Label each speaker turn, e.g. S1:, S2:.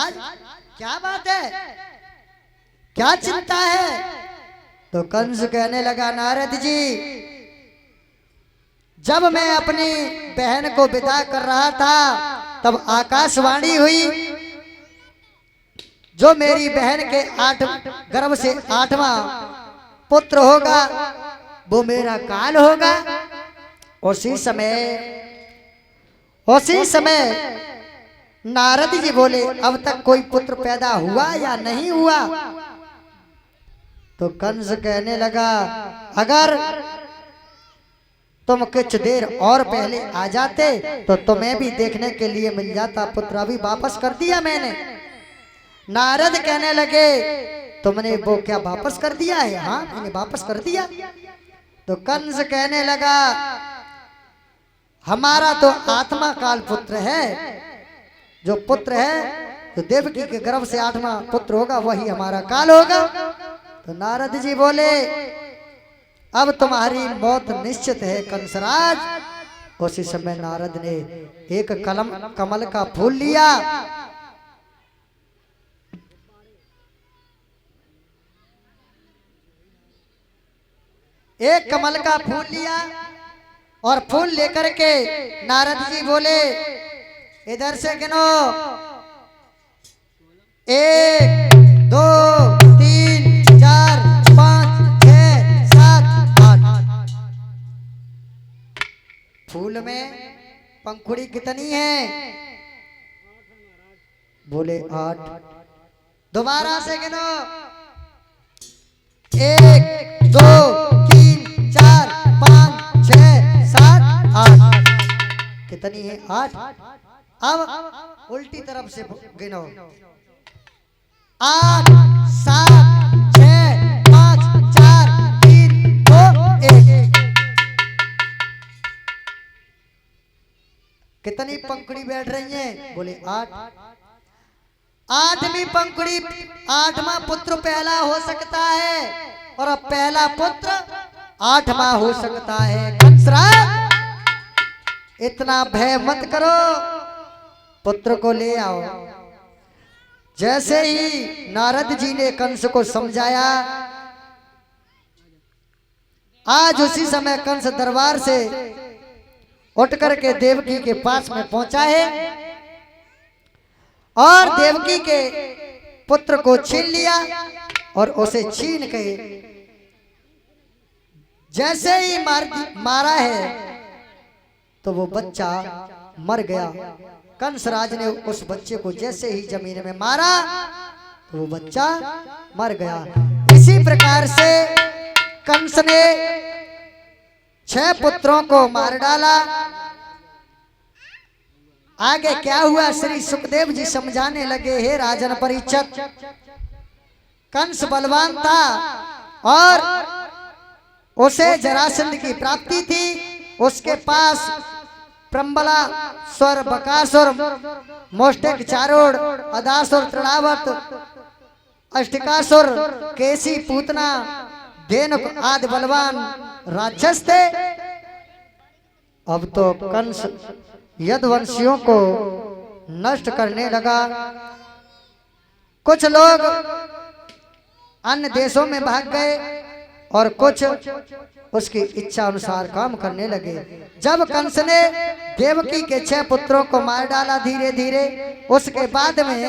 S1: कंसराज क्या बात है, क्या चिंता है? तो कंस कहने लगा, नारद जी जब मैं अपनी बहन को विदा कर रहा था तब आकाशवाणी हुई, जो मेरी बहन के गर्भ से 8वां पुत्र होगा वो मेरा काल होगा। उसी समय नारद जी बोले, अब तक कोई पुत्र पैदा हुआ या नहीं हुआ? तो कंस कहने लगा, अगर तुम कुछ देर और पहले आ जाते तो तुम्हें भी देखने के लिए मिल जाता पुत्र, अभी वापस कर दिया मैंने। नारद कहने लगे, तुमने वो क्या वापस कर दिया है? हाँ मैंने वापस कर दिया। तो कंस कहने लगा, हमारा तो आत्मा काल पुत्र है, जो पुत्र है तो देवकी के गर्भ से 8वां पुत्र होगा वही हमारा काल होगा। तो नारद जी बोले, अब तुम्हारी मौत निश्चित है कंसराज। उसी समय नारद ने एक कमल का फूल लिया, एक कमल का फूल लिया और फूल लेकर के नारद जी बोले, इधर से गिनो, 1 2 3 4 5 6 7 8। फूल में पंखुड़ी कितनी है? बोले 8। दोबारा से गिनो, 1 2 3 4 5 6 7 8। कितनी है? 8। अब उल्टी तरफ से गिनो, 8 7 6 5 4 3 2 1। कितनी पंखुड़ी बैठ रही हैं? बोले 8। 8वीं पंखुड़ी 8वां पुत्र पहला हो सकता है और अब पहला पुत्र 8वां हो सकता है। कंसराज इतना भय मत करो, पुत्र को ले आओ। जैसे ही नारद जी ने कंस को समझाया, आज उसी समय कंस दरबार से उठ करके देवकी के पास में पहुंचा है और देवकी के पुत्र को छीन लिया और उसे छीन के जैसे ही मारा है तो वो बच्चा मर गया। कंसराज ने उस बच्चे को जैसे ही जमीन में मारा तो वो बच्चा मर गया। इसी प्रकार से कंस ने 6 पुत्रों को मार डाला। आगे क्या हुआ श्री सुखदेव जी समझाने लगे, हे राजन परीक्षित, कंस बलवान था और उसे जरासंध की प्राप्ति थी। उसके पास प्रम्बला स्वर, बकासुर, मोष्टक, चारोड़, अदासुर, तृणावत, अष्टिकासुर, केसी, पूतना, धेनुक आदि बलवान राक्षस थे। अब तो कंस यदुवंशियों को नष्ट करने लगा। कुछ लोग अन्य देशों में भाग गए और कुछ उसकी इच्छा अनुसार काम करने लगे। जब कंस ने देवकी के 6 पुत्रों को मार डाला धीरे धीरे, उसके बाद में